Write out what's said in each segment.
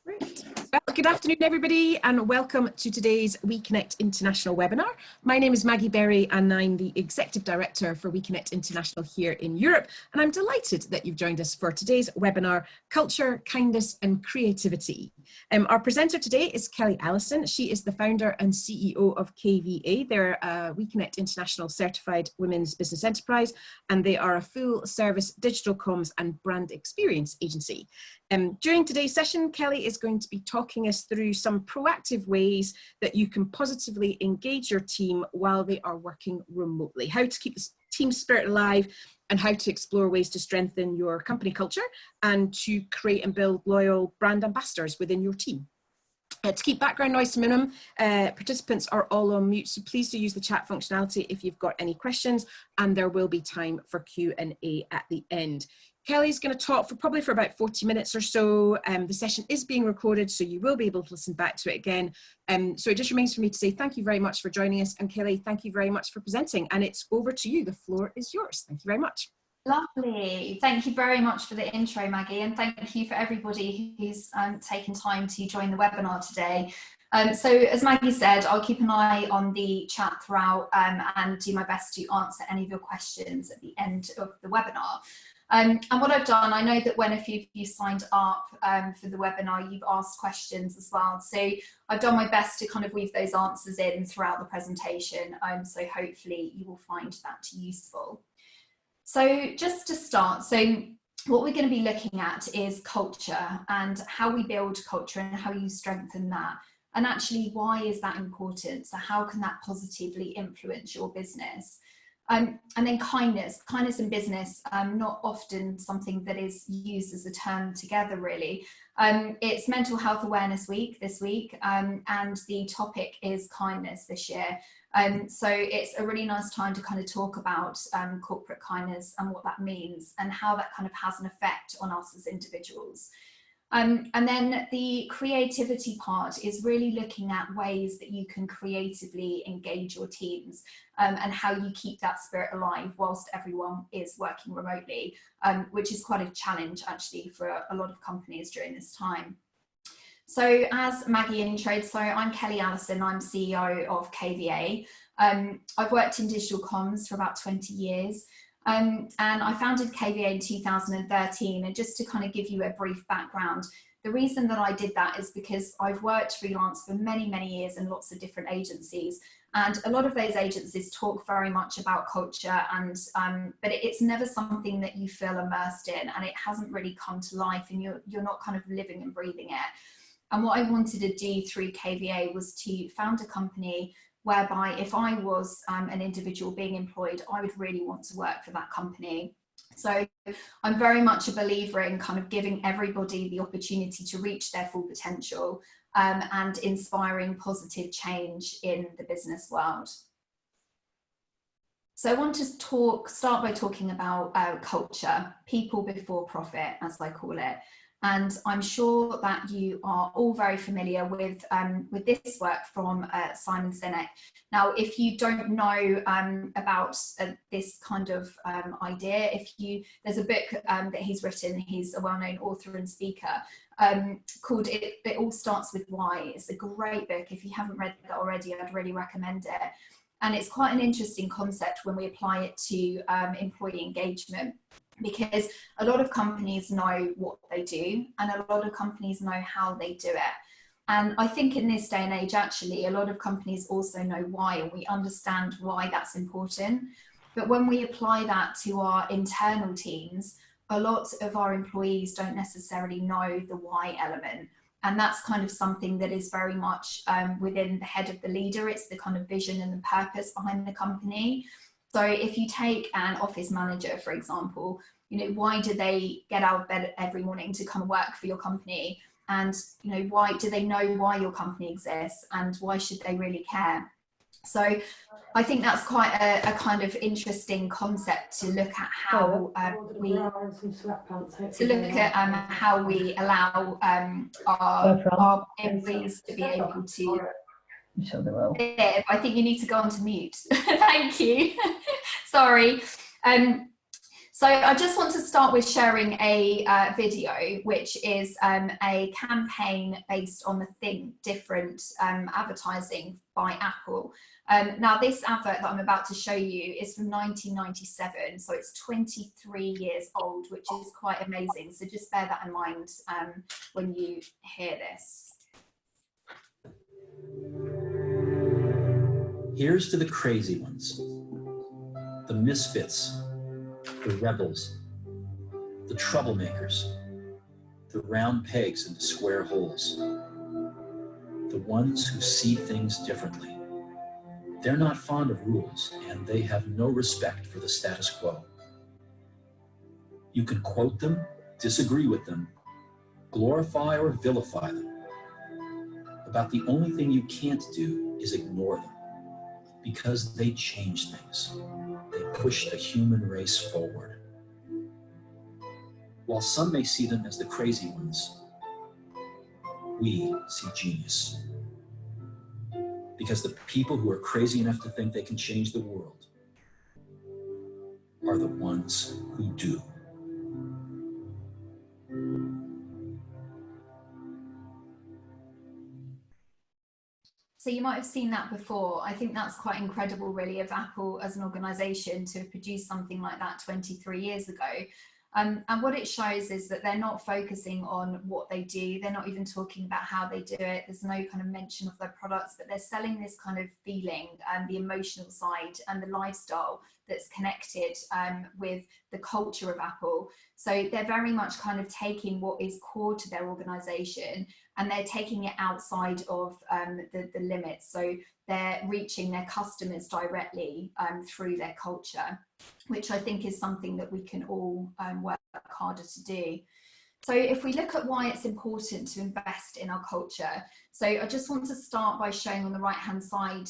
Great. Well, good afternoon, everybody, and welcome to today's WEConnect International webinar. My name is Maggie Berry, and I'm the Executive Director for WEConnect International here in Europe. And I'm delighted that you've joined us for today's webinar, Culture, Kindness and Creativity. Our presenter today is Kelly Allison. She is the founder and CEO of KVA. They're a WEConnect International Certified Women's Business Enterprise, and they are a full-service digital comms and brand experience agency. During today's session, Kelly is going to be talking us through some proactive ways that you can positively engage your team while they are working remotely, how to keep the team spirit alive, and how to explore ways to strengthen your company culture and to create and build loyal brand ambassadors within your team. To keep background noise to minimum, participants are all on mute, so please do use the chat functionality if you've got any questions, and there will be time for Q&A at the end. Kelly's going to talk probably for about 40 minutes or so. The session is being recorded, so you will be able to listen back to it again. So it just remains for me to say thank you very much for joining us. And Kelly, thank you very much for presenting. And it's over to you. The floor is yours. Thank you very much. Lovely. Thank you very much for the intro, Maggie. And thank you for everybody who's taken time to join the webinar today. So as Maggie said, I'll keep an eye on the chat throughout and do my best to answer any of your questions at the end of the webinar. And what I've done, I know that when a few of you signed up for the webinar, you've asked questions as well. So I've done my best to kind of weave those answers in throughout the presentation. So hopefully you will find that useful. So just to start, so what we're going to be looking at is culture and how we build culture and how you strengthen that. And actually, why is that important? So how can that positively influence your business? And then kindness in business, not often something that is used as a term together really. It's Mental Health Awareness Week this week, and the topic is kindness this year. So it's a really nice time to kind of talk about corporate kindness and what that means and how that kind of has an effect on us as individuals. And then the creativity part is really looking at ways that you can creatively engage your teams and how you keep that spirit alive whilst everyone is working remotely, which is quite a challenge actually for a lot of companies during this time. So as Maggie introed, so I'm Kelly Allison, I'm CEO of KVA. I've worked in digital comms for about 20 years. And I founded KVA in 2013, and just to kind of give you a brief background, the reason that I did that is because I've worked freelance for many, many years in lots of different agencies, and a lot of those agencies talk very much about culture, and but it's never something that you feel immersed in, and it hasn't really come to life, and you're not kind of living and breathing it. And what I wanted to do through KVA was to found a company whereby if I was an individual being employed, I would really want to work for that company. So I'm very much a believer in kind of giving everybody the opportunity to reach their full potential and inspiring positive change in the business world. So I want to start by talking about culture, people before profit, as I call it. And I'm sure that you are all very familiar with this work from Simon Sinek. Now, if you don't know about this kind of idea, there's a book that he's written, he's a well-known author and speaker, called It All Starts With Why. It's a great book. If you haven't read it already, I'd really recommend it. And it's quite an interesting concept when we apply it to employee engagement, because a lot of companies know what they do and a lot of companies know how they do it. And I think in this day and age, actually, a lot of companies also know why, and we understand why that's important. But when we apply that to our internal teams, a lot of our employees don't necessarily know the why element. And that's kind of something that is very much within the head of the leader. It's the kind of vision and the purpose behind the company. So if you take an office manager, for example, you know, why do they get out of bed every morning to come and work for your company? And, you know, why do they know why your company exists and why should they really care? So I think that's quite a kind of interesting concept to look at how how we allow our employees to be able to live. I think you need to go onto mute. Thank you. Sorry. So I just want to start with sharing a video, which is a campaign based on the Think Different advertising by Apple. Now this advert that I'm about to show you is from 1997, so it's 23 years old, which is quite amazing. So just bear that in mind when you hear this. Here's to the crazy ones, the misfits, the rebels, the troublemakers, the round pegs into square holes, the ones who see things differently. They're not fond of rules, and they have no respect for the status quo. You can quote them, disagree with them, glorify or vilify them. About the only thing you can't do is ignore them, because they change things. They push the human race forward. While some may see them as the crazy ones, we see genius. Because the people who are crazy enough to think they can change the world are the ones who do. So you might have seen that before. I think that's quite incredible, really, of Apple as an organization to have produced something like that 23 years ago. And what it shows is that they're not focusing on what they do. They're not even talking about how they do it. There's no kind of mention of their products, but they're selling this kind of feeling and the emotional side and the lifestyle that's connected with the culture of Apple. So they're very much kind of taking what is core to their organization and they're taking it outside of the limits. So they're reaching their customers directly through their culture, which I think is something that we can all work harder to do. So if we look at why it's important to invest in our culture, so I just want to start by showing on the right hand side,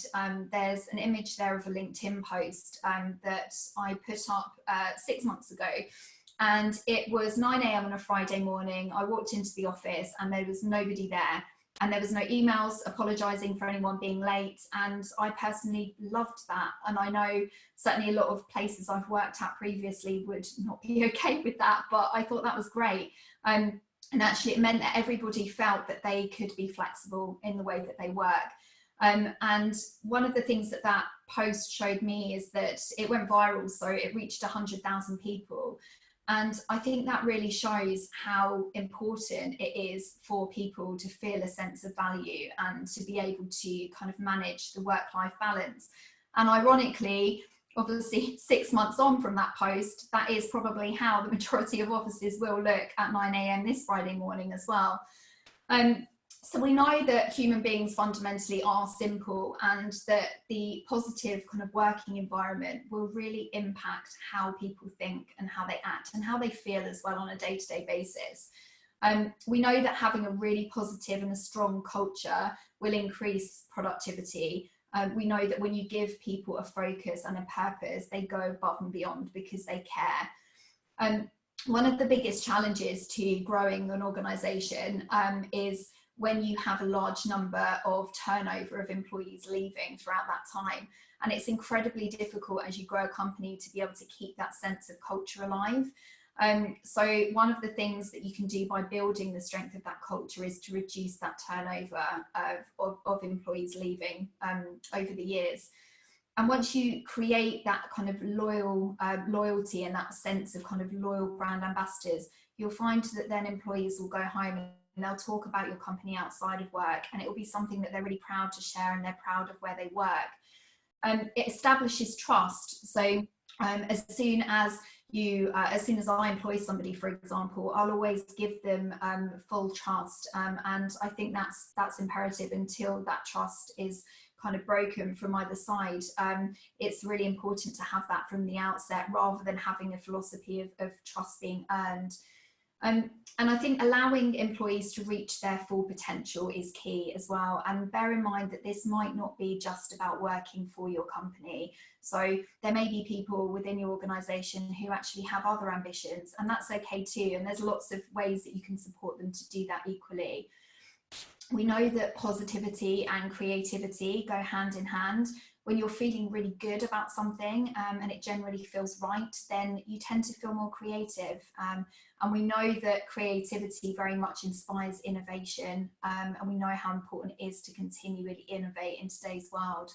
there's an image there of a LinkedIn post that I put up 6 months ago. And it was 9 AM on a Friday morning. I walked into the office and there was nobody there. And there was no emails apologising for anyone being late. And I personally loved that. And I know certainly a lot of places I've worked at previously would not be okay with that, but I thought that was great. And actually it meant that everybody felt that they could be flexible in the way that they work. And one of the things that that post showed me is that it went viral. So it reached 100,000 people. And I think that really shows how important it is for people to feel a sense of value and to be able to kind of manage the work-life balance. And ironically, obviously 6 months on from that post, that is probably how the majority of offices will look at 9 AM this Friday morning as well. So we know that human beings fundamentally are simple and that the positive kind of working environment will really impact how people think and how they act and how they feel as well on a day-to-day basis. We know that having a really positive and a strong culture will increase productivity. We know that when you give people a focus and a purpose, they go above and beyond because they care. One of the biggest challenges to growing an organisation is when you have a large number of turnover of employees leaving throughout that time. And it's incredibly difficult as you grow a company to be able to keep that sense of culture alive. So one of the things that you can do by building the strength of that culture is to reduce that turnover of employees leaving over the years. And once you create that kind of loyalty and that sense of kind of loyal brand ambassadors, you'll find that then employees will go home and they'll talk about your company outside of work, and it will be something that they're really proud to share and they're proud of where they work. It establishes trust. So as soon as I employ somebody, for example, I'll always give them full trust, and I think that's imperative. Until that trust is kind of broken from either side, it's really important to have that from the outset rather than having a philosophy of trust being earned. And I think allowing employees to reach their full potential is key as well. And bear in mind that this might not be just about working for your company. So there may be people within your organisation who actually have other ambitions, and that's okay too. And there's lots of ways that you can support them to do that equally. We know that positivity and creativity go hand in hand. when you're feeling really good about something and it generally feels right, then you tend to feel more creative. And we know that creativity very much inspires innovation, and we know how important it is to continually innovate in today's world.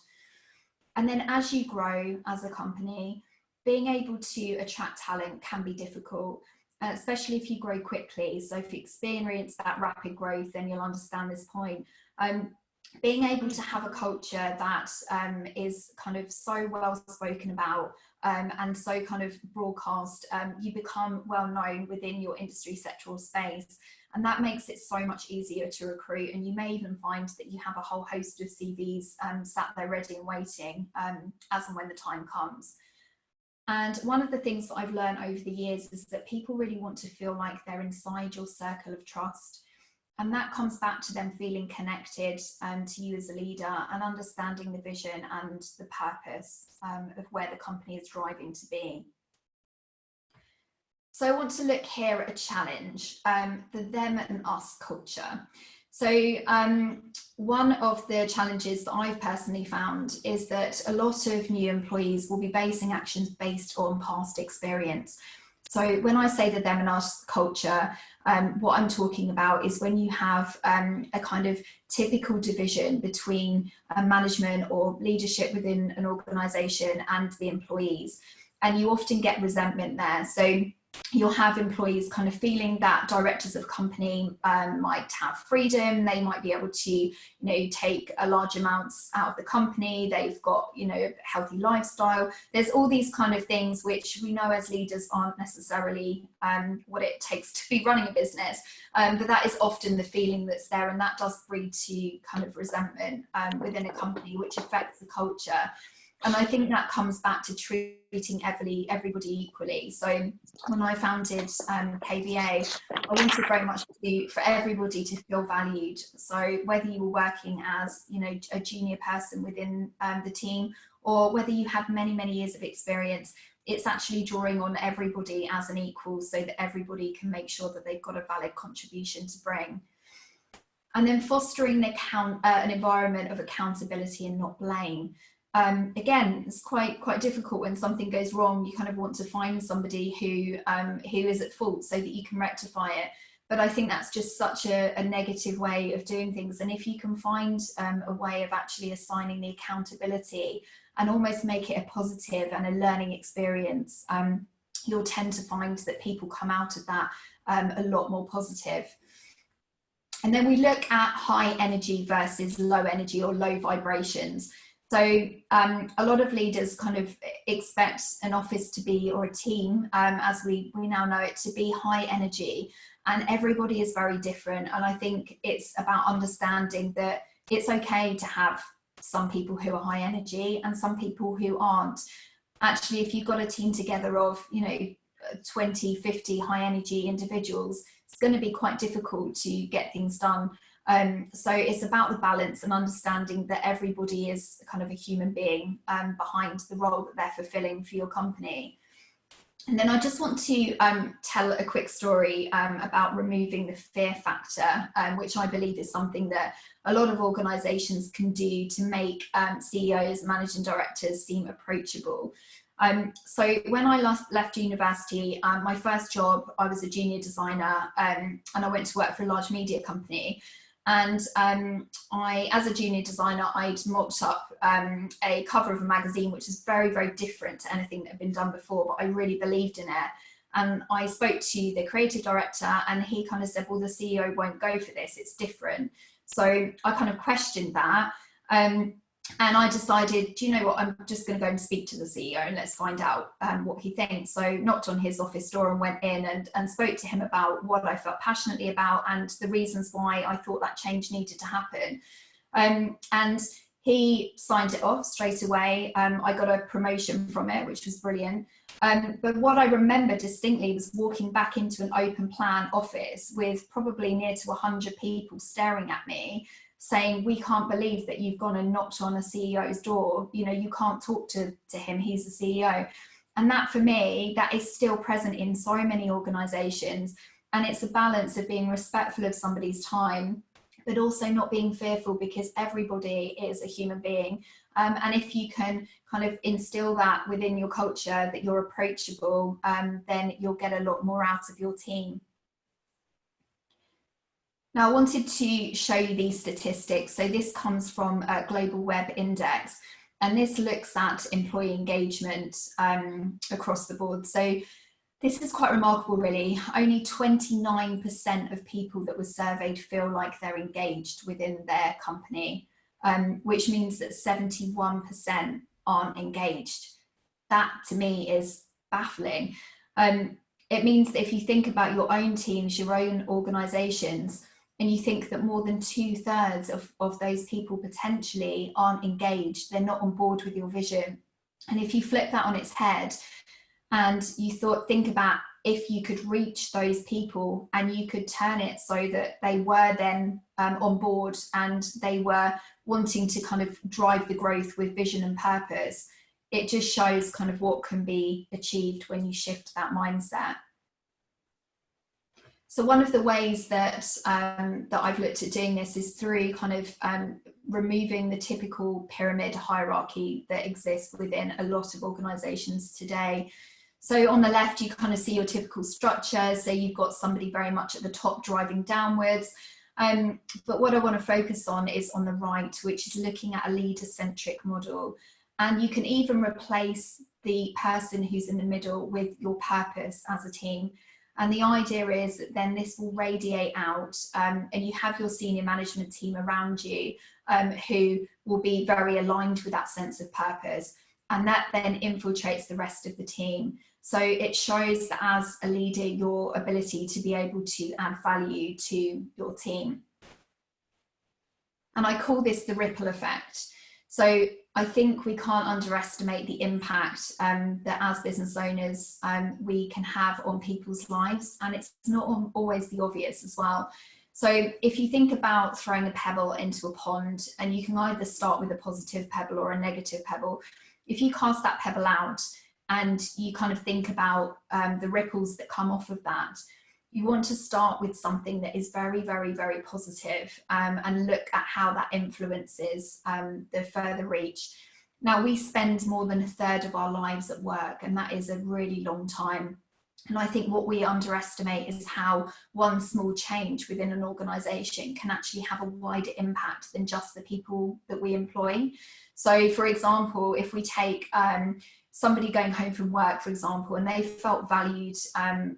And then as you grow as a company, being able to attract talent can be difficult, especially if you grow quickly. So if you experience that rapid growth, then you'll understand this point. Being able to have a culture that is kind of so well spoken about and so kind of broadcast, you become well known within your industry sectoral space. And that makes it so much easier to recruit. And you may even find that you have a whole host of CVs sat there ready and waiting as and when the time comes. And one of the things that I've learned over the years is that people really want to feel like they're inside your circle of trust. And that comes back to them feeling connected to you as a leader and understanding the vision and the purpose of where the company is driving to be. So I want to look here at a challenge, the them and us culture. So one of the challenges that I've personally found is that a lot of new employees will be basing actions based on past experience. So when I say the them and us culture, what I'm talking about is when you have a kind of typical division between management or leadership within an organisation and the employees, and you often get resentment there. So you'll have employees kind of feeling that directors of company might have freedom, they might be able to, take a large amounts out of the company, they've got, a healthy lifestyle. There's all these kind of things which we know as leaders aren't necessarily what it takes to be running a business, but that is often the feeling that's there, and that does breed to kind of resentment within a company, which affects the culture. And I think that comes back to treating everybody equally. So when I founded KVA, I wanted very much for everybody to feel valued. So whether you were working as, a junior person within the team, or whether you had many, many years of experience, it's actually drawing on everybody as an equal so that everybody can make sure that they've got a valid contribution to bring. And then fostering an environment of accountability and not blame. Again, it's quite difficult when something goes wrong. You kind of want to find somebody who is at fault so that you can rectify it. But I think that's just such a negative way of doing things. And if you can find a way of actually assigning the accountability and almost make it a positive and a learning experience, you'll tend to find that people come out of that a lot more positive. And then we look at high energy versus low energy or low vibrations. So a lot of leaders kind of expect an office to be, or a team, as we now know it, to be high energy, and everybody is very different. And I think it's about understanding that it's okay to have some people who are high energy and some people who aren't. Actually, if you've got a team together of, 20, 50 high energy individuals, it's going to be quite difficult to get things done. So it's about the balance and understanding that everybody is kind of a human being behind the role that they're fulfilling for your company. And then I just want to tell a quick story about removing the fear factor, which I believe is something that a lot of organisations can do to make CEOs, managing directors seem approachable. So when I left university, my first job, I was a junior designer, and I went to work for a large media company. And as a junior designer, I'd mocked up a cover of a magazine, which is very, very different to anything that had been done before, but I really believed in it. And I spoke to the creative director, and he kind of said, well, the CEO won't go for this, it's different. So I kind of questioned that. And I decided, do you know what, I'm just going to go and speak to the CEO and let's find out what he thinks. So knocked on his office door and went in and spoke to him about what I felt passionately about and the reasons why I thought that change needed to happen. And he signed it off straight away. I got a promotion from it, which was brilliant. But what I remember distinctly was walking back into an open plan office with probably near to 100 people staring at me, saying, we can't believe that you've gone and knocked on a CEO's door. You can't talk to him, he's the CEO. And that, for me, that is still present in so many organisations. And it's a balance of being respectful of somebody's time, but also not being fearful, because everybody is a human being And if you can kind of instill that within your culture, that you're approachable, then you'll get a lot more out of your team. Now, I wanted to show you these statistics. So this comes from Global Web Index, and this looks at employee engagement across the board. So this is quite remarkable, really. Only 29% of people that were surveyed feel like they're engaged within their company, which means that 71% aren't engaged. That, to me, is baffling. It means that if you think about your own teams, your own organisations, and you think that more than 2/3 of those people potentially aren't engaged, they're not on board with your vision. And if you flip that on its head and you think about if you could reach those people and you could turn it so that they were then on board and they were wanting to kind of drive the growth with vision and purpose, it just shows kind of what can be achieved when you shift that mindset. So one of the ways that that I've looked at doing this is through kind of removing the typical pyramid hierarchy that exists within a lot of organisations today. So on the left, you kind of see your typical structure. So you've got somebody very much at the top driving downwards. But what I want to focus on is on the right, which is looking at a leader-centric model. And you can even replace the person who's in the middle with your purpose as a team. And the idea is that then this will radiate out and you have your senior management team around you who will be very aligned with that sense of purpose. And that then infiltrates the rest of the team. So it shows that as a leader, your ability to be able to add value to your team. And I call this the ripple effect. So I think we can't underestimate the impact that as business owners we can have on people's lives, and it's not always the obvious as well. So if you think about throwing a pebble into a pond, and you can either start with a positive pebble or a negative pebble, if you cast that pebble out and you kind of think about the ripples that come off of that, you want to start with something that is very, very, very positive and look at how that influences the further reach. Now, we spend more than 1/3 of our lives at work, and that is a really long time. And I think what we underestimate is how one small change within an organisation can actually have a wider impact than just the people that we employ. So, for example, if we take somebody going home from work, for example, and they felt valued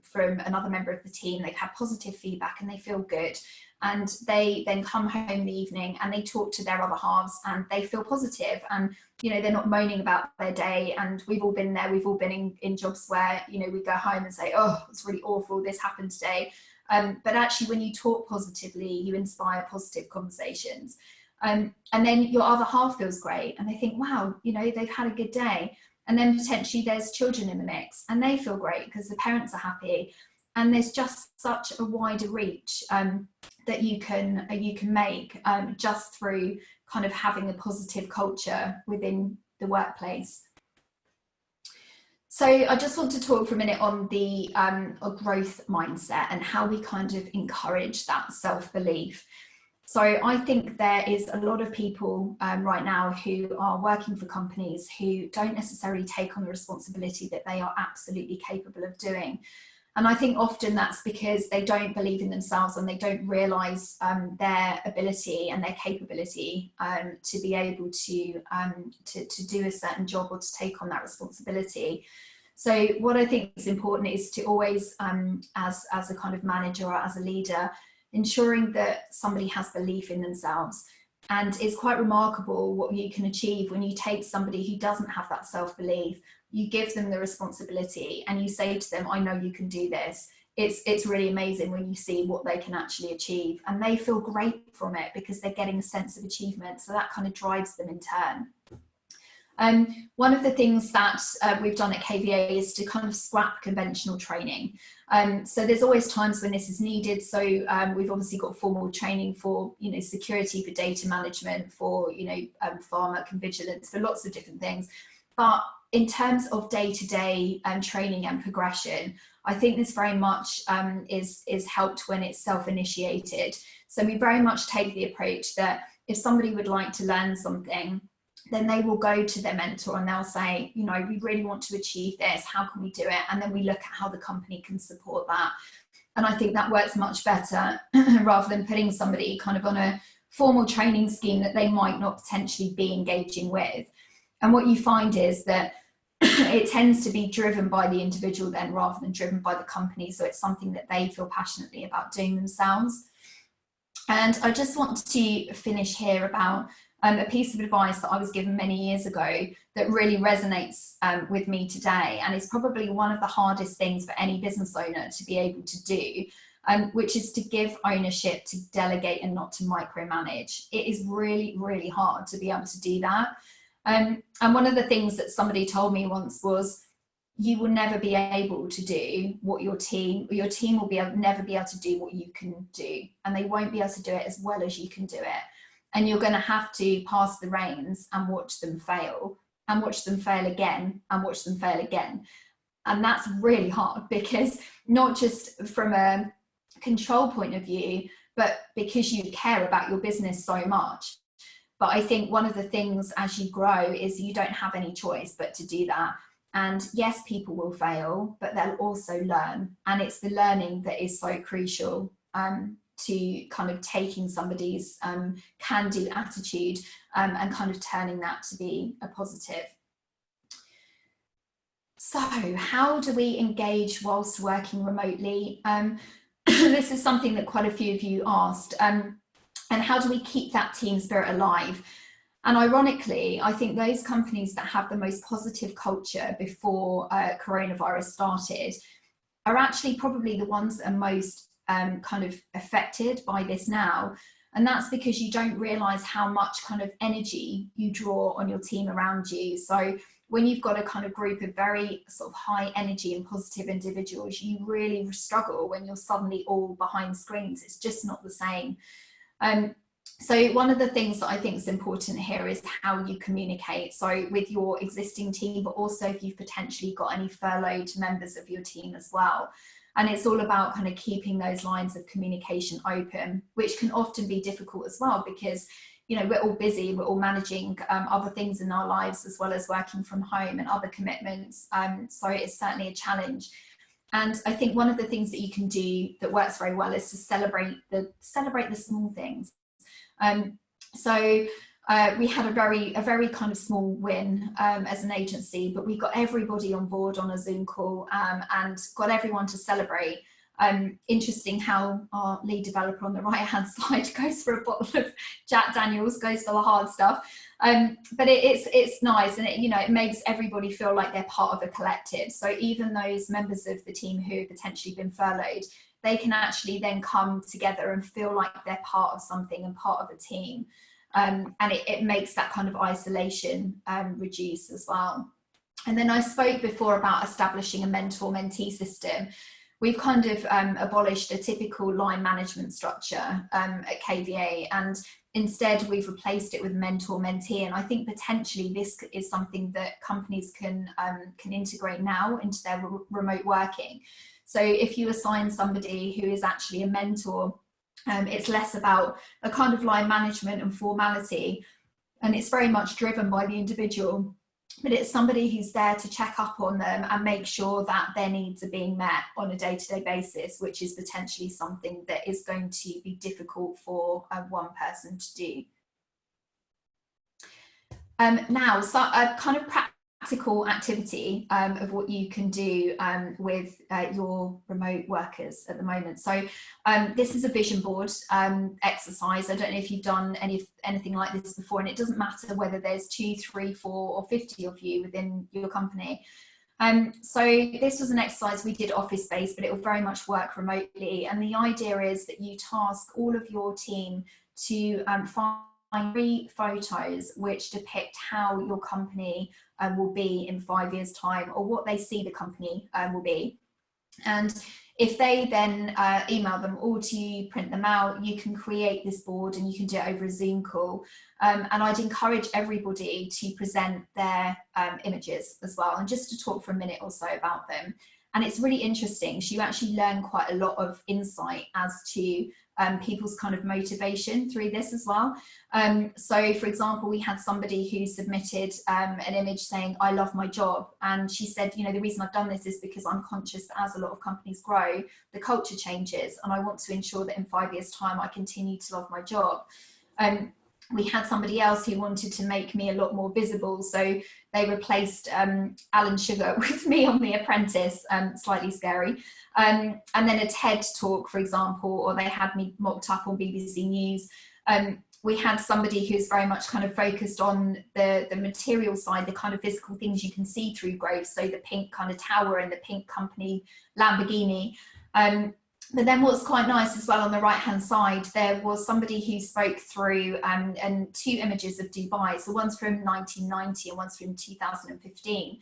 from another member of the team, they've had positive feedback and they feel good, and they then come home in the evening and they talk to their other halves and they feel positive, and you know, they're not moaning about their day. And we've all been there, we've all been in jobs where, you know, we go home and say, oh, it's really awful, this happened today, but actually when you talk positively, you inspire positive conversations, and then your other half feels great and they think, wow, you know, they've had a good day. And then potentially there's children in the mix and they feel great because the parents are happy. And there's just such a wider reach that you can make just through kind of having a positive culture within the workplace. So I just want to talk for a minute on the growth mindset and how we kind of encourage that self-belief. So I think there is a lot of people right now who are working for companies who don't necessarily take on the responsibility that they are absolutely capable of doing. And I think often that's because they don't believe in themselves and they don't realise their ability and their capability to be able to do a certain job or to take on that responsibility. So what I think is important is to always, as a kind of manager or as a leader, ensuring that somebody has belief in themselves. And it's quite remarkable what you can achieve when you take somebody who doesn't have that self-belief, you give them the responsibility and you say to them, I know you can do this. It's really amazing when you see what they can actually achieve, and they feel great from it because they're getting a sense of achievement. So that kind of drives them in turn. One of the things that we've done at KVA is to kind of scrap conventional training. So there's always times when this is needed. So we've obviously got formal training for, you know, security, for data management, for, you know, pharmacovigilance, for lots of different things. But in terms of day-to-day training and progression, I think this very much is helped when it's self-initiated. So we very much take the approach that if somebody would like to learn something, then they will go to their mentor and they'll say, you know, we really want to achieve this, how can we do it? And then we look at how the company can support that. And I think that works much better rather than putting somebody kind of on a formal training scheme that they might not potentially be engaging with. And what you find is that it tends to be driven by the individual then rather than driven by the company. So it's something that they feel passionately about doing themselves. And I just want to finish here about a piece of advice that I was given many years ago that really resonates with me today, and is probably one of the hardest things for any business owner to be able to do, which is to give ownership, to delegate and not to micromanage. It is really, really hard to be able to do that. And one of the things that somebody told me once was, you will never be able to do what your team will never be able to do what you can do, and they won't be able to do it as well as you can do it. And you're going to have to pass the reins and watch them fail, and watch them fail again, and watch them fail again. And that's really hard, because not just from a control point of view, but because you care about your business so much. But I think one of the things as you grow is you don't have any choice but to do that. And yes, people will fail, but they'll also learn. And it's the learning that is so crucial to kind of taking somebody's can-do attitude and kind of turning that to be a positive. So how do we engage whilst working remotely? This is something that quite a few of you asked. And how do we keep that team spirit alive? And ironically, I think those companies that have the most positive culture before coronavirus started are actually probably the ones that are most kind of affected by this now. And that's because you don't realize how much kind of energy you draw on your team around you. So when you've got a kind of group of very sort of high energy and positive individuals, you really struggle when you're suddenly all behind screens. It's just not the same. So one of the things that I think is important here is how you communicate. So with your existing team, but also if you've potentially got any furloughed members of your team as well. And it's all about kind of keeping those lines of communication open, which can often be difficult as well, because, you know, we're all busy, we're all managing other things in our lives, as well as working from home and other commitments. So it's certainly a challenge. And I think one of the things that you can do that works very well is to celebrate the small things. So we had a very kind of small win as an agency, but we got everybody on board on a Zoom call and got everyone to celebrate. Interesting how our lead developer on the right hand side goes for a bottle of Jack Daniels, goes for the hard stuff. But it's nice, and it makes everybody feel like they're part of a collective. So even those members of the team who have potentially been furloughed, they can actually then come together and feel like they're part of something and part of a team. And it makes that kind of isolation reduce as well. And then I spoke before about establishing a mentor-mentee system. We've kind of abolished a typical line management structure at KVA, and instead we've replaced it with mentor-mentee. And I think potentially this is something that companies can integrate now into their remote working. So if you assign somebody who is actually a mentor, it's less about a kind of line management and formality, and it's very much driven by the individual, but it's somebody who's there to check up on them and make sure that their needs are being met on a day-to-day basis, which is potentially something that is going to be difficult for one person to do. Now, so a kind of practical activity of what you can do with your remote workers at the moment. So this is a vision board exercise. I don't know if you've done anything like this before, and it doesn't matter whether there's 2, 3, 4 or 50 of you within your company. So this was an exercise we did office-based, but it will very much work remotely. And the idea is that you task all of your team to find 3 photos which depict how your company will be in 5 years' time, or what they see the company will be. And if they then email them all to you, print them out, you can create this board and you can do it over a Zoom call. And I'd encourage everybody to present their images as well, and just to talk for a minute or so about them. And it's really interesting. So you actually learn quite a lot of insight as to people's kind of motivation through this as well. So for example, we had somebody who submitted an image saying, "I love my job." And she said, you know, the reason I've done this is because I'm conscious that as a lot of companies grow, the culture changes, and I want to ensure that in 5 years' time, I continue to love my job. We had somebody else who wanted to make me a lot more visible, so they replaced Alan Sugar with me on The Apprentice, slightly scary, and then a TED talk, for example, or they had me mocked up on BBC News. We had somebody who's very much kind of focused on the material side, the kind of physical things you can see through growth, so the pink kind of tower and the pink company Lamborghini. But then what's quite nice as well, on the right hand side, there was somebody who spoke through and 2 images of Dubai. So one's from 1990 and one's from 2015.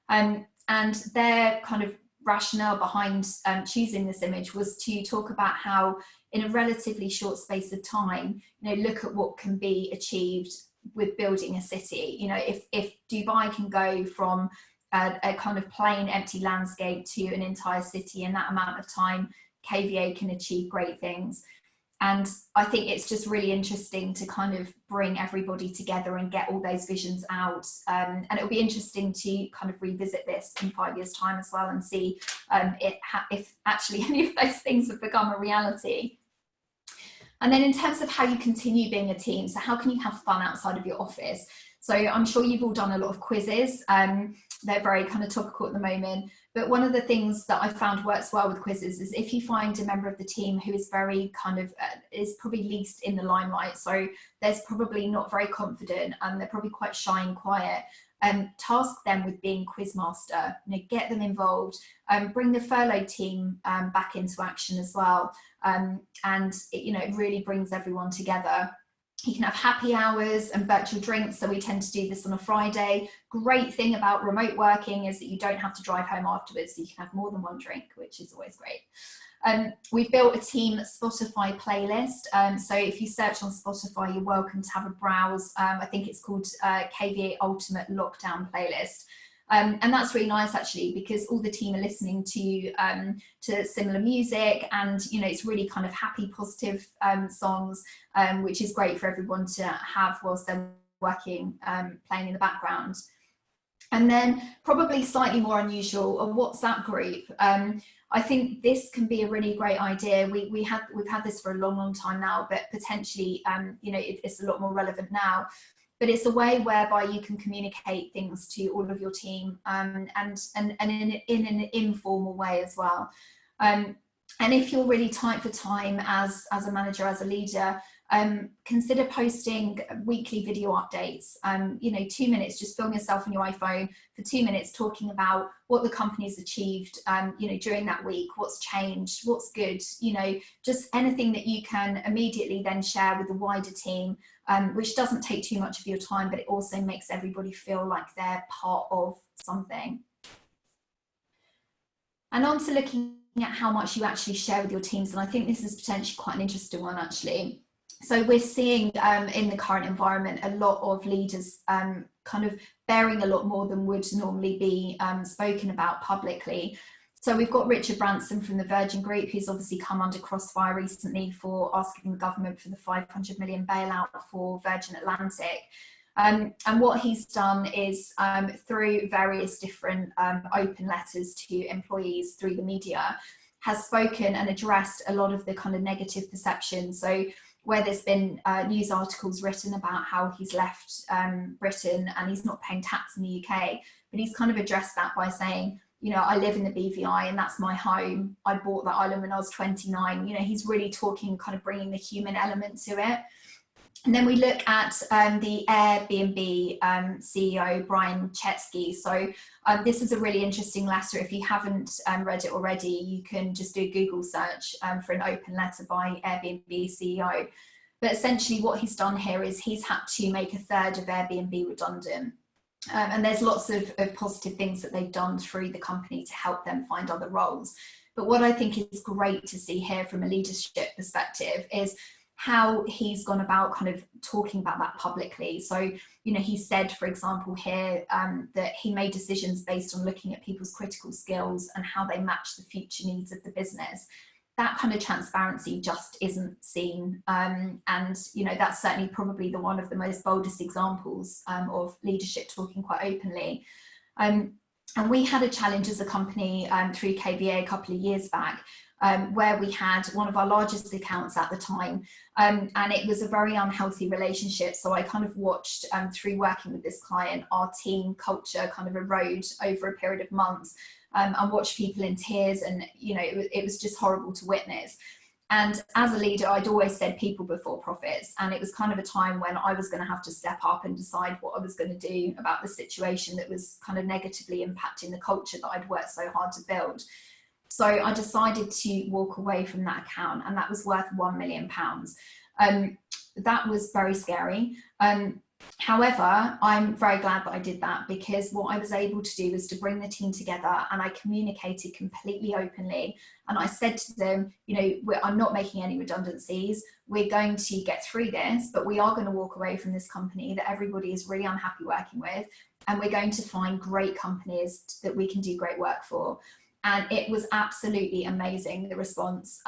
And their kind of rationale behind choosing this image was to talk about how in a relatively short space of time, you know, look at what can be achieved with building a city. You know, if Dubai can go from a kind of plain empty landscape to an entire city in that amount of time, KVA can achieve great things. And I think it's just really interesting to kind of bring everybody together and get all those visions out. And it'll be interesting to kind of revisit this in 5 years' time as well and see if actually any of those things have become a reality. And then in terms of how you continue being a team, so how can you have fun outside of your office? So I'm sure you've all done a lot of quizzes. They're very kind of topical at the moment. But one of the things that I found works well with quizzes is if you find a member of the team who is very kind of, is probably least in the limelight, so there's probably not very confident and they're probably quite shy and quiet, task them with being quizmaster, you know, get them involved, bring the furloughed team back into action as well. And it, you know, it really brings everyone together. You can have happy hours and virtual drinks. So we tend to do this on a Friday. Great thing about remote working is that you don't have to drive home afterwards. So you can have more than one drink, which is always great. We've built a team Spotify playlist. So if you search on Spotify, you're welcome to have a browse. I think it's called KVA Ultimate Lockdown Playlist. And that's really nice actually, because all the team are listening to similar music, and you know, it's really kind of happy, positive songs, which is great for everyone to have whilst they're working, playing in the background. And then probably slightly more unusual, a WhatsApp group. I think this can be a really great idea. We've had this for a long time now, but potentially you know, it's a lot more relevant now. But it's a way whereby you can communicate things to all of your team, and in an informal way as well. And if you're really tight for time as a manager, as a leader, consider posting weekly video updates. You know, 2 minutes, just film yourself on your iPhone for 2 minutes talking about what the company's achieved, you know, during that week, what's changed, what's good, you know, just anything that you can immediately then share with the wider team, which doesn't take too much of your time, but it also makes everybody feel like they're part of something. And on to looking at how much you actually share with your teams. And I think this is potentially quite an interesting one actually. So we're seeing in the current environment a lot of leaders kind of bearing a lot more than would normally be spoken about publicly. So we've got Richard Branson from the Virgin Group, who's obviously come under crossfire recently for asking the government for the 500 million bailout for Virgin Atlantic. And what he's done is through various different open letters to employees through the media, has spoken and addressed a lot of the kind of negative perception. So where there's been news articles written about how he's left Britain and he's not paying tax in the UK, but he's kind of addressed that by saying, you know, I live in the BVI and that's my home. I bought that island when I was 29. You know, he's really talking, kind of bringing the human element to it. And then we look at the Airbnb CEO, Brian Chesky. So this is a really interesting letter. If you haven't read it already, you can just do a Google search for an open letter by Airbnb CEO. But essentially what he's done here is he's had to make a third of Airbnb redundant. And there's lots of positive things that they've done through the company to help them find other roles. But what I think is great to see here from a leadership perspective is how he's gone about kind of talking about that publicly. So, you know, he said, for example, here that he made decisions based on looking at people's critical skills and how they match the future needs of the business. that kind of transparency just isn't seen. And, you know, that's certainly probably one of the most boldest examples of leadership talking quite openly. And we had a challenge as a company through KVA a couple of years back, where we had one of our largest accounts at the time, and it was a very unhealthy relationship. So I kind of watched through working with this client, our team culture kind of erode over a period of months, and watched people in tears, and you know, it was just horrible to witness. And as a leader, I'd always said people before profits, and it was kind of a time when I was going to have to step up and decide what I was going to do about the situation that was kind of negatively impacting the culture that I'd worked so hard to build. So I decided to walk away from that account, and that was worth £1 million. That was very scary. However, I'm very glad that I did that, because what I was able to do was to bring the team together, and I communicated completely openly. And I said to them, you know, I'm not making any redundancies. We're going to get through this, but we are going to walk away from this company that everybody is really unhappy working with. And we're going to find great companies that we can do great work for. And it was absolutely amazing, the response.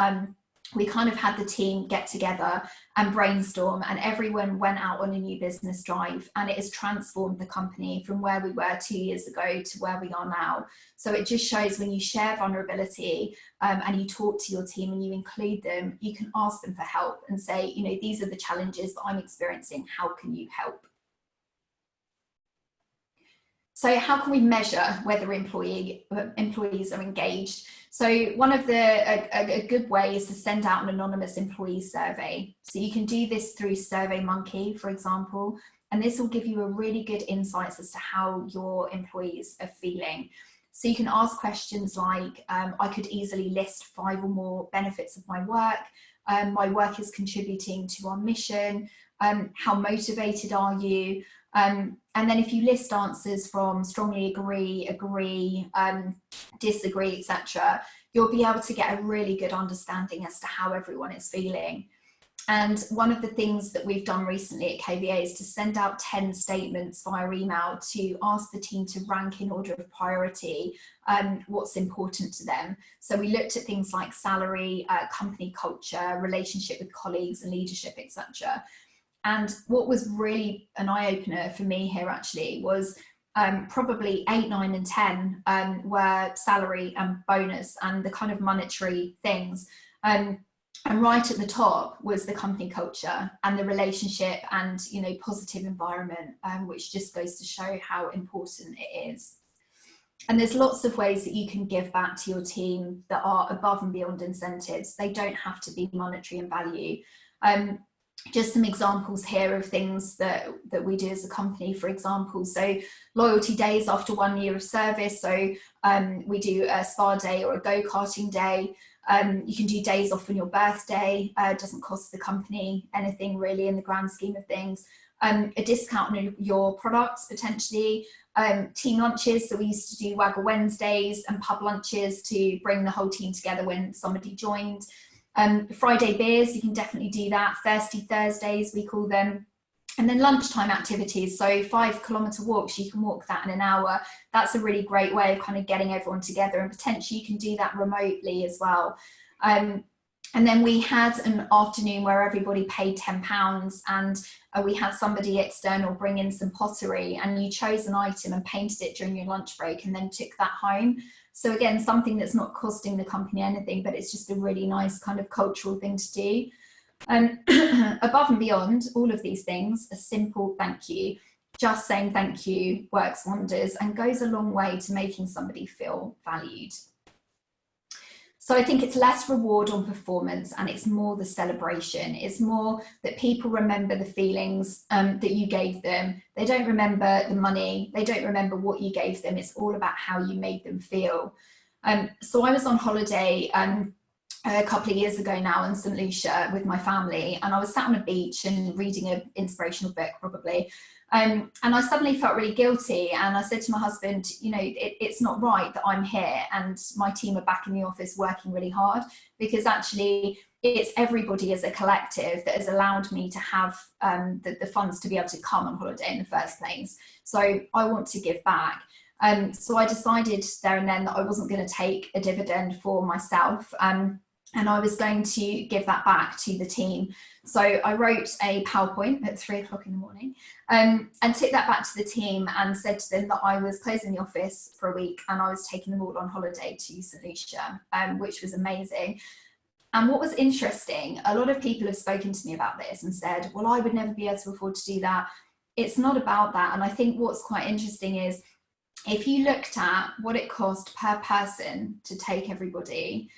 We kind of had the team get together and brainstorm, and everyone went out on a new business drive, and it has transformed the company from where we were 2 years ago to where we are now. So it just shows, when you share vulnerability and you talk to your team and you include them, you can ask them for help and say, you know, these are the challenges that I'm experiencing, how can you help? So how can we measure whether employees are engaged? So one of a good way is to send out an anonymous employee survey. So you can do this through SurveyMonkey, for example, and this will give you a really good insights as to how your employees are feeling. So you can ask questions like, I could easily list 5 or more benefits of my work. My work is contributing to our mission. How motivated are you? And then if you list answers from strongly agree, disagree, etc., you'll be able to get a really good understanding as to how everyone is feeling. And one of the things that we've done recently at KVA is to send out 10 statements via email to ask the team to rank in order of priority what's important to them. So we looked at things like salary, company culture, relationship with colleagues and leadership, etc. And what was really an eye-opener for me here actually was probably 8, 9 and 10 were salary and bonus and the kind of monetary things. And right at the top was the company culture and the relationship and, you know, positive environment, which just goes to show how important it is. And there's lots of ways that you can give back to your team that are above and beyond incentives. They don't have to be monetary in value. Just some examples here of things that we do as a company, for example. So loyalty days after 1 year of service. So we do a spa day or a go-karting day. You can do days off on your birthday. It doesn't cost the company anything really in the grand scheme of things. A discount on your products potentially. Team lunches. So we used to do Waggle Wednesdays and pub lunches to bring the whole team together when somebody joined. Friday beers, you can definitely do that. Thirsty Thursdays, we call them. And then lunchtime activities, so 5-kilometre walks, you can walk that in an hour. That's a really great way of kind of getting everyone together, and potentially you can do that remotely as well. And then we had an afternoon where everybody paid £10, and we had somebody external bring in some pottery, and you chose an item and painted it during your lunch break and then took that home. So again, something that's not costing the company anything, but it's just a really nice kind of cultural thing to do. Above and beyond all of these things, a simple thank you, just saying thank you works wonders and goes a long way to making somebody feel valued. So I think it's less reward on performance and it's more the celebration. It's more that people remember the feelings that you gave them. They don't remember the money. They don't remember what you gave them. It's all about how you made them feel. So I was on holiday a couple of years ago now in St. Lucia with my family, and I was sat on a beach and reading an inspirational book probably. And I suddenly felt really guilty, and I said to my husband, you know, it's not right that I'm here and my team are back in the office working really hard, because actually it's everybody as a collective that has allowed me to have the funds to be able to come on holiday in the first place. So I want to give back. So I decided there and then that I wasn't going to take a dividend for myself. and I was going to give that back to the team. So I wrote a PowerPoint at 3 o'clock in the morning and took that back to the team and said to them that I was closing the office for a week and I was taking them all on holiday to St. Lucia, which was amazing. And what was interesting, a lot of people have spoken to me about this and said, well, I would never be able to afford to do that. It's not about that. And I think what's quite interesting is if you looked at what it cost per person to take everybody,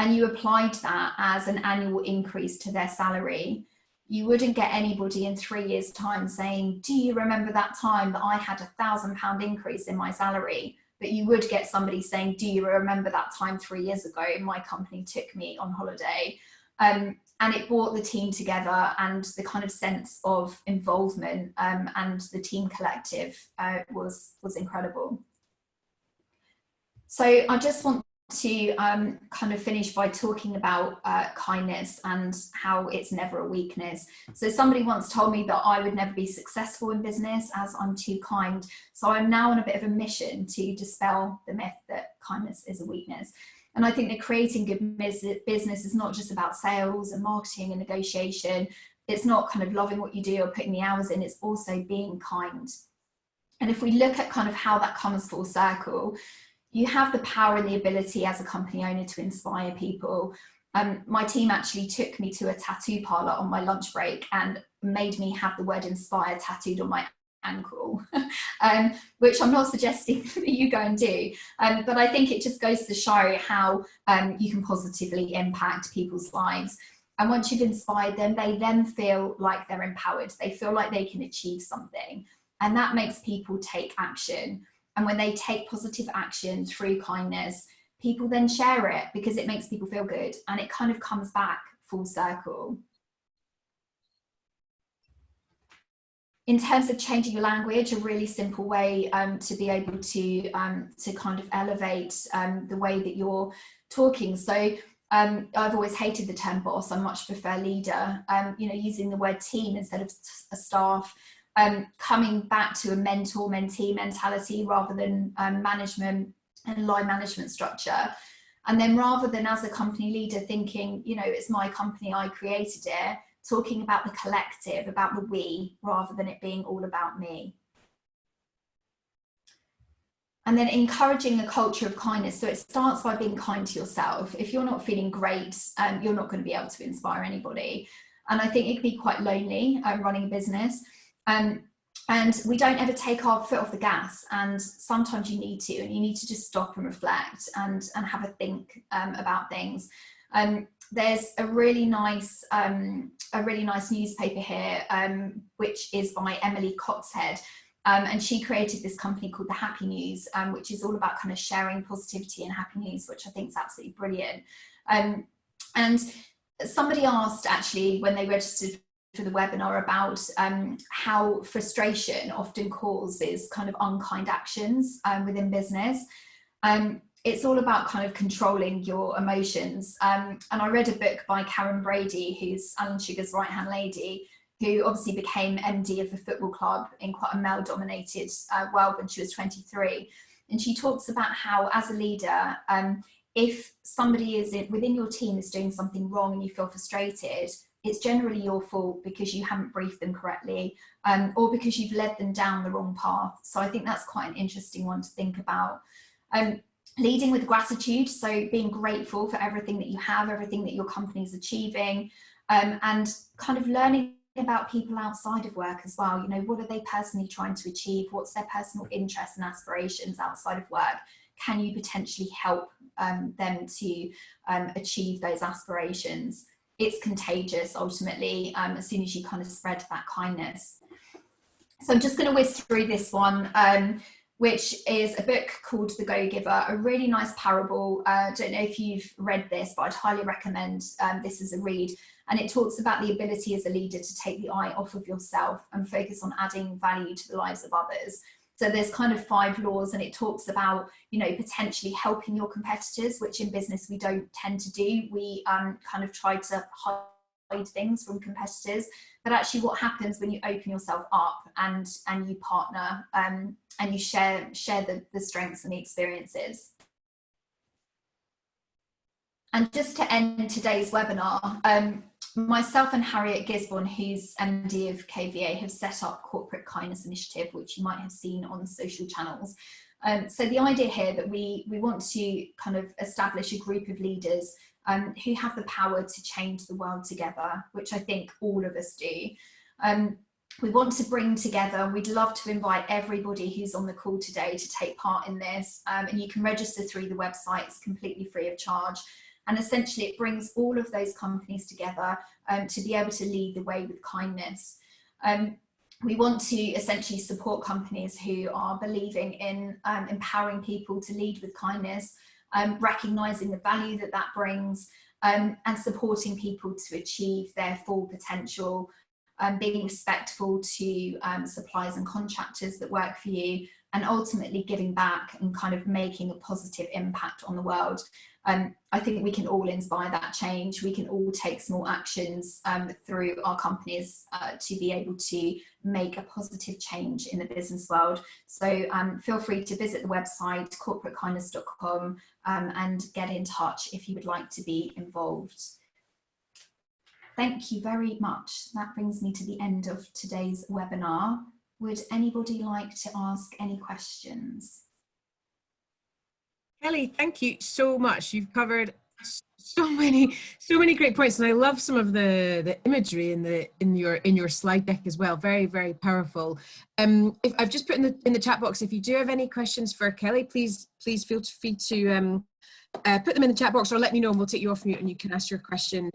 and you applied that as an annual increase to their salary, you wouldn't get anybody in 3 years' time saying, do you remember that time that I had £1,000 increase in my salary? But you would get somebody saying, do you remember that time 3 years ago my company took me on holiday? And it brought the team together, and the kind of sense of involvement and the team collective was incredible. So I just want to kind of finish by talking about kindness and how it's never a weakness. So somebody once told me that I would never be successful in business as I'm too kind. So I'm now on a bit of a mission to dispel the myth that kindness is a weakness. And I think that creating good business is not just about sales and marketing and negotiation. It's not kind of loving what you do or putting the hours in, it's also being kind. And if we look at kind of how that comes full circle, you have the power and the ability as a company owner to inspire people. My team actually took me to a tattoo parlor on my lunch break and made me have the word inspire tattooed on my ankle, which I'm not suggesting that you go and do, but I think it just goes to show how you can positively impact people's lives. And once you've inspired them, they then feel like they're empowered. They feel like they can achieve something, and that makes people take action. And when they take positive action through kindness, people then share it because it makes people feel good, and it kind of comes back full circle. In terms of changing your language, a really simple way to be able to kind of elevate the way that you're talking. So I've always hated the term boss. I much prefer leader. You know, using the word team instead of a staff. Coming back to a mentor-mentee mentality rather than management and line management structure. And then rather than as a company leader thinking, you know, it's my company, I created it, talking about the collective, about the we, rather than it being all about me. And then encouraging a culture of kindness. So it starts by being kind to yourself. If you're not feeling great, you're not going to be able to inspire anybody. And I think it can be quite lonely running a business. And we don't ever take our foot off the gas, and sometimes you need to, and you need to just stop and reflect and have a think about things. There's a really nice newspaper here, which is by Emily Cotshead, and she created this company called The Happy News, which is all about kind of sharing positivity and happy news, which I think is absolutely brilliant. And somebody asked actually when they registered for the webinar about how frustration often causes kind of unkind actions within business. It's all about kind of controlling your emotions. And I read a book by Karen Brady, who's Alan Sugar's right-hand lady, who obviously became MD of the football club in quite a male-dominated world when she was 23. And she talks about how, as a leader, if somebody is within your team is doing something wrong and you feel frustrated, it's generally your fault because you haven't briefed them correctly, or because you've led them down the wrong path. So I think that's quite an interesting one to think about. Leading with gratitude, so being grateful for everything that you have, everything that your company is achieving, and kind of learning about people outside of work as well. You know, what are they personally trying to achieve? What's their personal interests and aspirations outside of work? Can you potentially help them to achieve those aspirations? It's contagious ultimately, as soon as you kind of spread that kindness. So I'm just going to whiz through this one, which is a book called The Go-Giver, a really nice parable. I don't know if you've read this, but I'd highly recommend this as a read. And it talks about the ability as a leader to take the eye off of yourself and focus on adding value to the lives of others. So there's kind of 5 laws, and it talks about, you know, potentially helping your competitors, which in business we don't tend to do. We kind of try to hide things from competitors, but actually what happens when you open yourself up and you partner and you share the strengths and the experiences. And just to end today's webinar, myself and Harriet Gisborne, who's MD of KVA, have set up Corporate Kindness Initiative, which you might have seen on social channels. So the idea here that we want to kind of establish a group of leaders who have the power to change the world together, which I think all of us do. We want to bring together, we'd love to invite everybody who's on the call today to take part in this, and you can register through the website, it's completely free of charge. And essentially it brings all of those companies together to be able to lead the way with kindness. We want to essentially support companies who are believing in empowering people to lead with kindness, recognising the value that that brings, and supporting people to achieve their full potential, being respectful to suppliers and contractors that work for you, and ultimately giving back and kind of making a positive impact on the world. I think we can all inspire that change. We can all take small actions through our companies to be able to make a positive change in the business world. So feel free to visit the website, corporatekindness.com, and get in touch if you would like to be involved. Thank you very much. That brings me to the end of today's webinar. Would anybody like to ask any questions? Kelly, thank you so much. You've covered so many great points, and I love some of the imagery in your slide deck as well. Very, very powerful. If I've just put in the chat box, if you do have any questions for Kelly, please feel free to put them in the chat box, or let me know, and we'll take you off mute and you can ask your question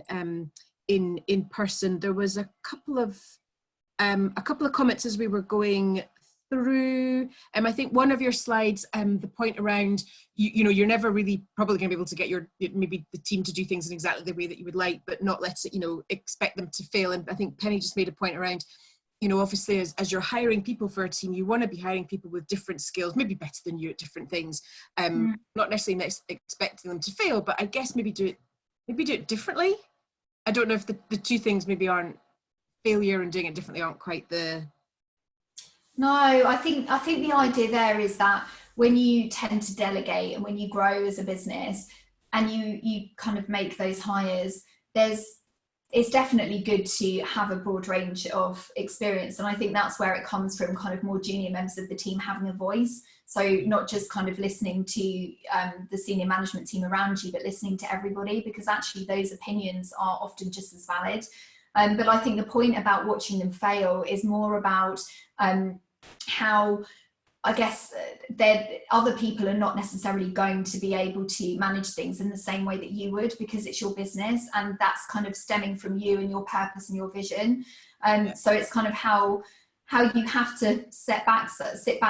in person. There was a couple of comments as we were going through. I think one of your slides, the point around you know, you're never really probably going to be able to get maybe the team to do things in exactly the way that you would like, but not let it, you know, expect them to fail. And I think Penny just made a point around, you know, obviously as you're hiring people for a team, you want to be hiring people with different skills, maybe better than you at different things. Not necessarily expecting them to fail, but I guess maybe do it differently. I don't know if the two things maybe aren't, failure and doing it differently aren't quite the... No, I think the idea there is that when you tend to delegate and when you grow as a business and you kind of make those hires, it's definitely good to have a broad range of experience. And I think that's where it comes from, kind of more junior members of the team having a voice. So not just kind of listening to the senior management team around you, but listening to everybody, because actually those opinions are often just as valid. But I think the point about watching them fail is more about how, I guess, other people are not necessarily going to be able to manage things in the same way that you would, because it's your business and that's kind of stemming from you and your purpose and your vision. So it's kind of how you have to sit back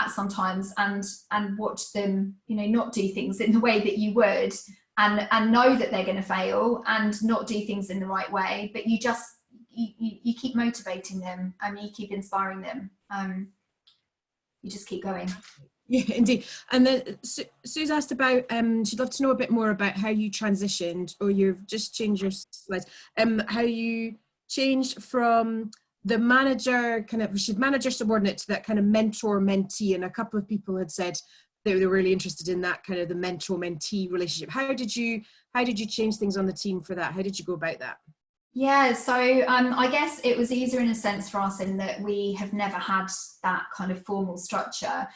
sometimes and watch them, you know, not do things in the way that you would, and know that they're going to fail and not do things in the right way, but you just you keep motivating them and you keep inspiring them. You just keep going. Yeah, indeed. And then Sue's asked about, she'd love to know a bit more about how you transitioned, or you've just changed your slides, how you changed from the manager, kind of manager subordinate, to that kind of mentor mentee. And a couple of people had said they were really interested in that kind of the mentor mentee relationship. How did you change things on the team for that? How did you go about that? Yeah, so I guess it was easier in a sense for us in that we have never had that kind of formal structure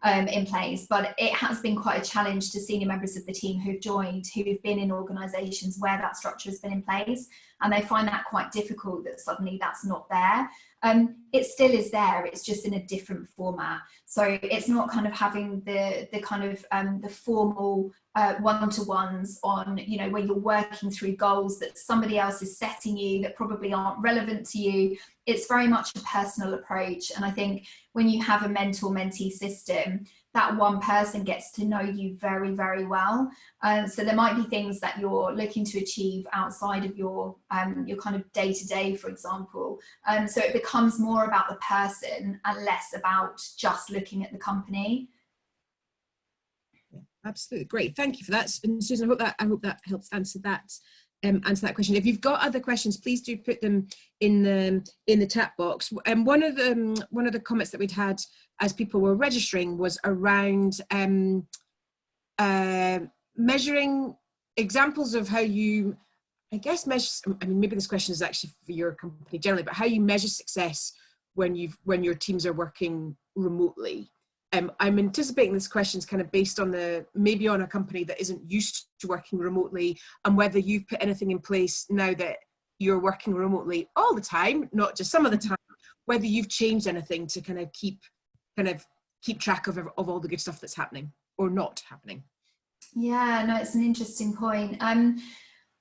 in place, but it has been quite a challenge to senior members of the team who've joined, who've been in organisations where that structure has been in place, and they find that quite difficult that suddenly that's not there. It still is there, it's just in a different format. So it's not kind of having the kind of the formal one-to-ones on, you know, where you're working through goals that somebody else is setting you that probably aren't relevant to you. It's very much a personal approach. And I think when you have a mentor-mentee system, that one person gets to know you very, very well. So there might be things that you're looking to achieve outside of your kind of day-to-day, for example. So it becomes more about the person and less about just looking at the company. Absolutely, great, thank you for that. And Susan, I hope that helps answer that question. If you've got other questions, please do put them in the chat box. And one of the comments that we'd had as people were registering was around measuring examples of how you, I guess, measure, I mean, maybe this question is actually for your company generally, but how you measure success when your teams are working remotely. I'm anticipating this question is kind of based on maybe on a company that isn't used to working remotely, and whether you've put anything in place now that you're working remotely all the time, not just some of the time, whether you've changed anything to kind of keep track of all the good stuff that's happening or not happening. Yeah, no, it's an interesting point.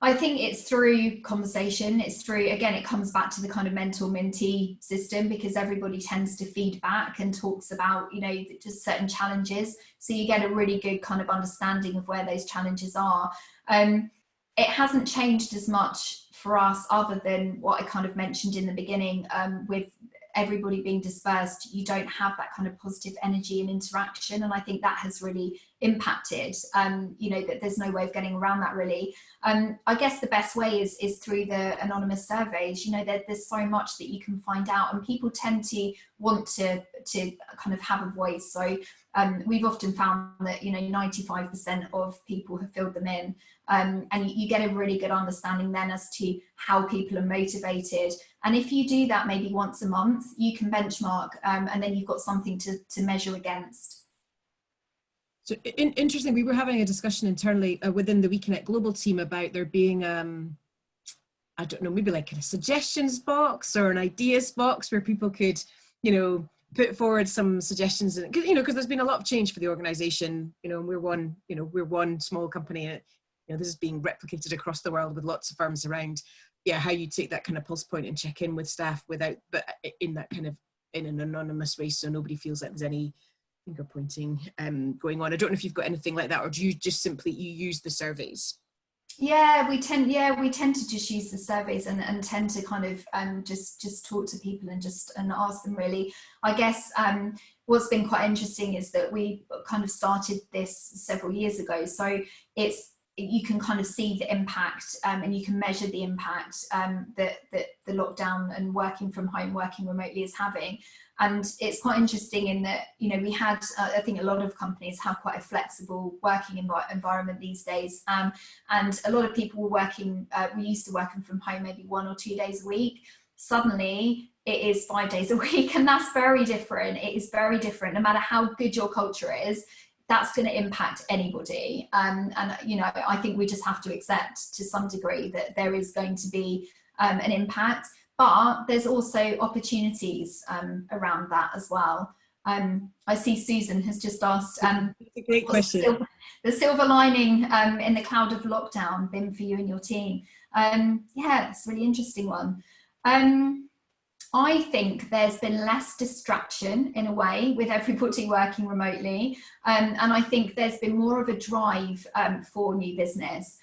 I think it's through conversation. It's through, again, it comes back to the kind of mentor-mentee system, because everybody tends to feed back and talks about, you know, just certain challenges. So you get a really good kind of understanding of where those challenges are. It hasn't changed as much for us, other than what I kind of mentioned in the beginning, with everybody being dispersed, you don't have that kind of positive energy and interaction, and I think that has really impacted. You know, that there's no way of getting around that really. I guess the best way is through the anonymous surveys. You know, there's so much that you can find out, and people tend to want to kind of have a voice. So we've often found that, you know, 95% of people have filled them in, and you get a really good understanding then as to how people are motivated. And if you do that maybe once a month, you can benchmark, and then you've got something to measure against. So interesting, we were having a discussion internally within the WEConnect global team about there being, I don't know, maybe like a suggestions box or an ideas box where people could, you know, put forward some suggestions, and you know, because there's been a lot of change for the organization, you know, and we're one small company, and you know, this is being replicated across the world with lots of firms around. Yeah, how you take that kind of pulse point and check in with staff but in that kind of, in an anonymous way, so nobody feels like there's any finger pointing going on. I don't know if you've got anything like that, or do you just simply use the surveys? Yeah, we tend to just use the surveys and tend to kind of just talk to people and ask them really. I guess what's been quite interesting is that we kind of started this several years ago, so you can kind of see the impact, and you can measure the impact that the lockdown and working from home, working remotely is having. And it's quite interesting in that, you know, we had, I think a lot of companies have quite a flexible working environment these days. And a lot of people were working, we used to working from home maybe 1 or 2 days a week. Suddenly it is 5 days a week, and that's very different. It is very different. No matter how good your culture is, that's going to impact anybody. And, you know, I think we just have to accept to some degree that there is going to be an impact. But there's also opportunities around that as well. I see Susan has just asked, That's a great question. The silver lining in the cloud of lockdown been for you and your team? Yeah, it's a really interesting one. I think there's been less distraction in a way with everybody working remotely. And I think there's been more of a drive for new business.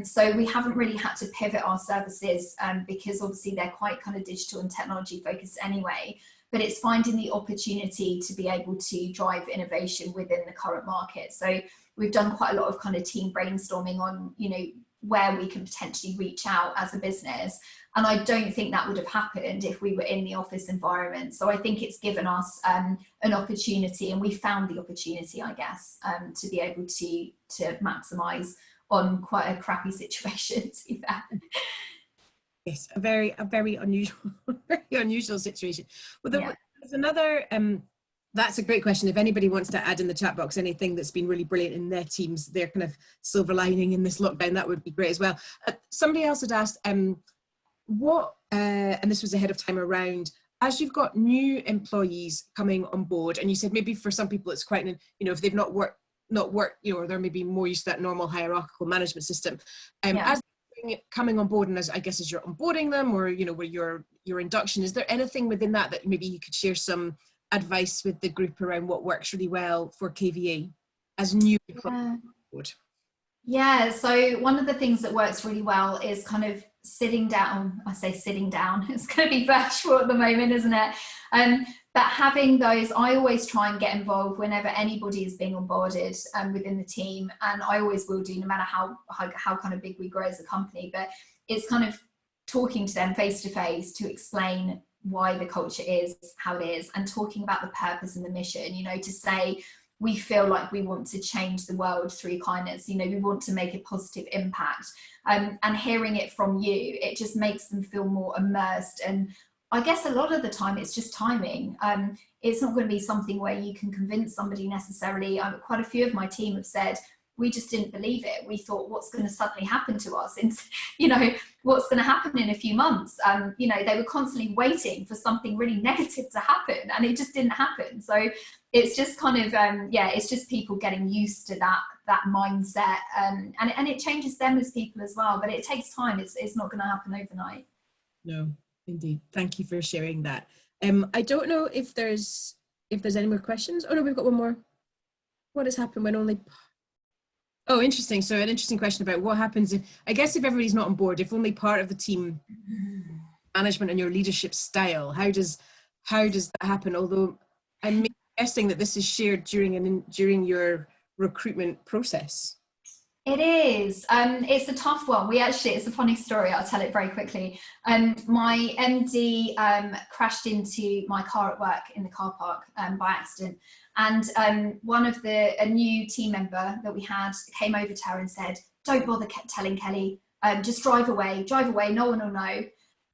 So we haven't really had to pivot our services because obviously they're quite kind of digital and technology focused anyway, but it's finding the opportunity to be able to drive innovation within the current market. So we've done quite a lot of kind of team brainstorming on, you know, where we can potentially reach out as a business. And I don't think that would have happened if we were in the office environment. So I think it's given us an opportunity, and we found the opportunity, I guess, to be able to maximise on quite a crappy situation, to be fair. Yes, a very unusual, very unusual situation. Well, there's another, that's a great question. If anybody wants to add in the chat box anything that's been really brilliant in their teams, their kind of silver lining in this lockdown, that would be great as well. Somebody else had asked, what, and this was ahead of time, around, as you've got new employees coming on board, and you said maybe for some people it's quite, you know, if they've not worked, you know, or they're maybe more used to that normal hierarchical management system. As they're coming on board, and as I guess as you're onboarding them, or you know, where your induction, is there anything within that maybe you could share some advice with the group around what works really well for KVA as new employees on board? Yeah, so one of the things that works really well is kind of sitting down. I say sitting down, it's going to be virtual at the moment, isn't it? But having those, I always try and get involved whenever anybody is being onboarded within the team, and I always will do, no matter how kind of big we grow as a company. But it's kind of talking to them face to face to explain why the culture is how it is, and talking about the purpose and the mission, you know, to say, we feel like we want to change the world through kindness. You know, we want to make a positive impact. And hearing it from you, it just makes them feel more immersed. And I guess a lot of the time it's just timing. It's not going to be something where you can convince somebody necessarily. Quite a few of my team have said, we just didn't believe it. We thought, what's going to suddenly happen to us? And, you know, what's going to happen in a few months? You know, they were constantly waiting for something really negative to happen, and it just didn't happen. So it's just kind of, yeah, it's just people getting used to that mindset, and it changes them as people as well. But it takes time. It's not going to happen overnight. No, indeed. Thank you for sharing that. I don't know if there's any more questions. Oh no, we've got one more. What has happened when only... Oh, interesting. So an interesting question about what happens if, I guess if everybody's not on board, if only part of the team management and your leadership style, how does that happen? Although I'm guessing that this is shared during your recruitment process. It is. It's a tough one. It's a funny story. I'll tell it very quickly. My MD crashed into my car at work in the car park by accident. And a new team member that we had came over to her and said, don't bother telling Kelly, just drive away, no one will know.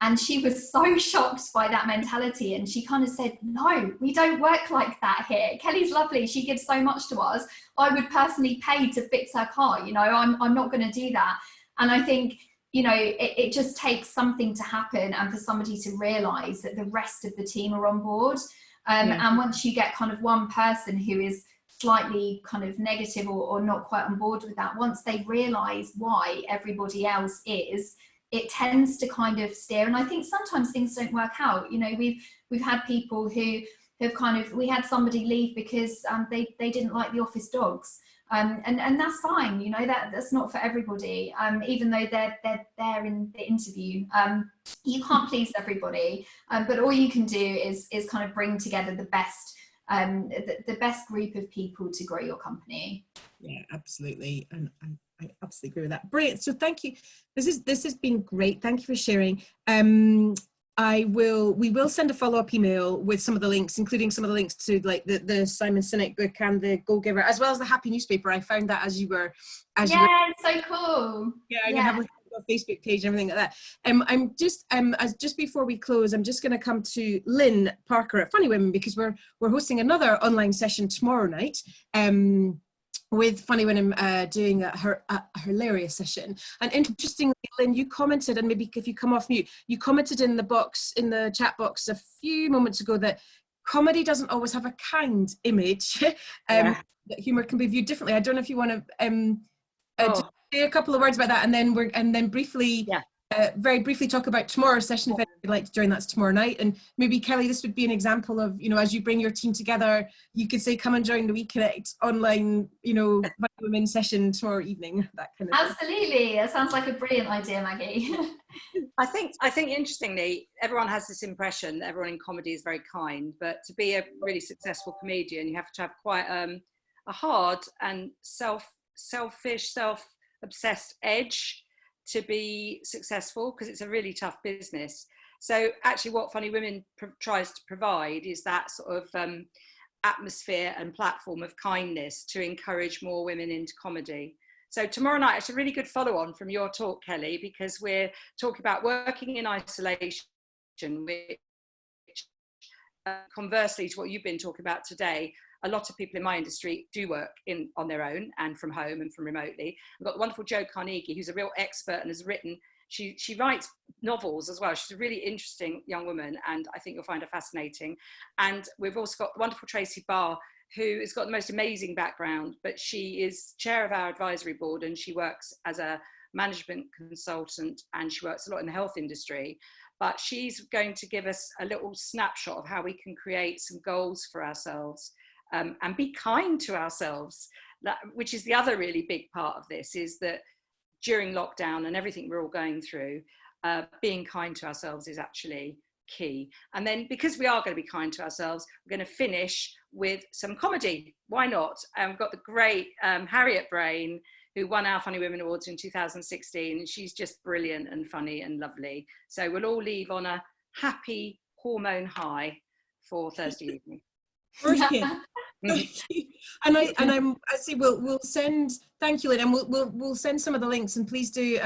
And she was so shocked by that mentality. And she kind of said, no, we don't work like that here. Kelly's lovely. She gives so much to us. I would personally pay to fix her car. You know, I'm not going to do that. And I think, you know, it just takes something to happen and for somebody to realize that the rest of the team are on board. And once you get kind of one person who is slightly kind of negative or not quite on board with that, once they realize why everybody else is, it tends to kind of steer. And I think sometimes things don't work out. You know, we've had people who have kind of, we had somebody leave because they didn't like the office dogs. And that's fine, you know, that's not for everybody. Even though they're there in the interview, you can't please everybody. But all you can do is kind of bring together the best group of people to grow your company. Yeah, absolutely. And I absolutely agree with that. Brilliant. So thank you. This has been great. Thank you for sharing. We will send a follow-up email with some of the links, including some of the links to like the Simon Sinek book and the Goal Giver, as well as the Happy newspaper. I found that as you were it's so cool. Yeah, I'm gonna have like a Facebook page and everything like that. I'm just just before we close, I'm just going to come to Lynn Parker at Funny Women, because we're hosting another online session tomorrow night. With Funny Women doing her hilarious session. And interestingly, Lynn, you commented, and maybe if you come off mute, you commented in the chat box a few moments ago that comedy doesn't always have a kind image. That humour can be viewed differently. I don't know if you want to just say a couple of words about that, and then briefly, very briefly talk about tomorrow's session, if you'd like to join. That's tomorrow night. And maybe Kelly, this would be an example of, you know, as you bring your team together, you could say, come and join the WeConnect online, you know, women session tomorrow evening, that kind of Absolutely. thing. That sounds like a brilliant idea, Maggie. I think interestingly, everyone has this impression that everyone in comedy is very kind, but to be a really successful comedian, you have to have quite a hard and selfish, self-obsessed edge to be successful, because it's a really tough business. So actually what Funny Women tries to provide is that sort of atmosphere and platform of kindness to encourage more women into comedy. So tomorrow night, it's a really good follow-on from your talk, Kelly, because we're talking about working in isolation, which conversely to what you've been talking about today, a lot of people in my industry do work on their own and from home and from remotely. We've got the wonderful Jo Carnegie, who's a real expert and has written, she writes novels as well. She's a really interesting young woman, and I think you'll find her fascinating. And we've also got the wonderful Tracy Barr, who has got the most amazing background, but she is chair of our advisory board, and she works as a management consultant, and she works a lot in the health industry. But she's going to give us a little snapshot of how we can create some goals for ourselves. And be kind to ourselves, which is the other really big part of this, is that during lockdown and everything we're all going through, being kind to ourselves is actually key. And then, because we are going to be kind to ourselves, we're going to finish with some comedy. Why not? We've got the great Harriet Brain, who won our Funny Women Awards in 2016. And she's just brilliant and funny and lovely. So we'll all leave on a happy hormone high for Thursday evening. Brilliant. And I say we'll send, thank you, Lynn, and we'll send some of the links, and please do.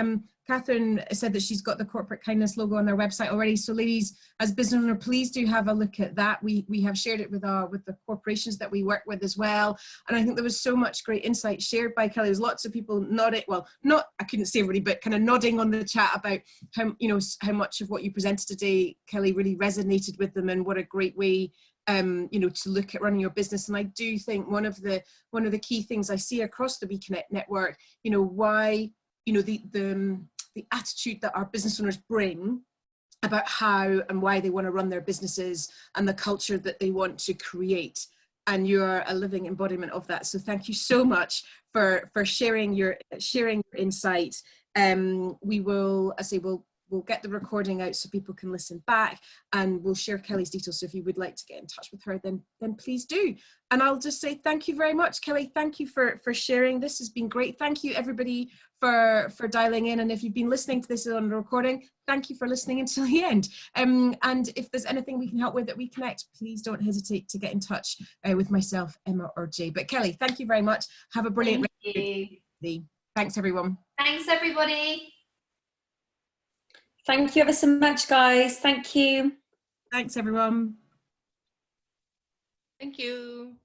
Catherine said that she's got the corporate kindness logo on their website already. So ladies, as business owner, please do have a look at that. We have shared it with the corporations that we work with as well. And I think there was so much great insight shared by Kelly. There's lots of people nodding, well, not, I couldn't say everybody, but kind of nodding on the chat about how, you know, how much of what you presented today, Kelly, really resonated with them, and what a great way you know, to look at running your business. And I do think one of the key things I see across the WEConnect network, you know, why, you know, the attitude that our business owners bring about how and why they want to run their businesses, and the culture that they want to create. And you're a living embodiment of that. So thank you so much for sharing your insight. We will, I say, we'll get the recording out so people can listen back, and we'll share Kelly's details. So if you would like to get in touch with her, then please do. And I'll just say thank you very much, Kelly. Thank you for sharing. This has been great. Thank you everybody for dialing in. And if you've been listening to this on the recording, thank you for listening until the end. And if there's anything we can help with at WEConnect, please don't hesitate to get in touch with myself, Emma, or Jay. But Kelly, thank you very much. Have a brilliant day. Thanks everyone. Thanks everybody. Thank you ever so much, guys. Thank you. Thanks, everyone. Thank you.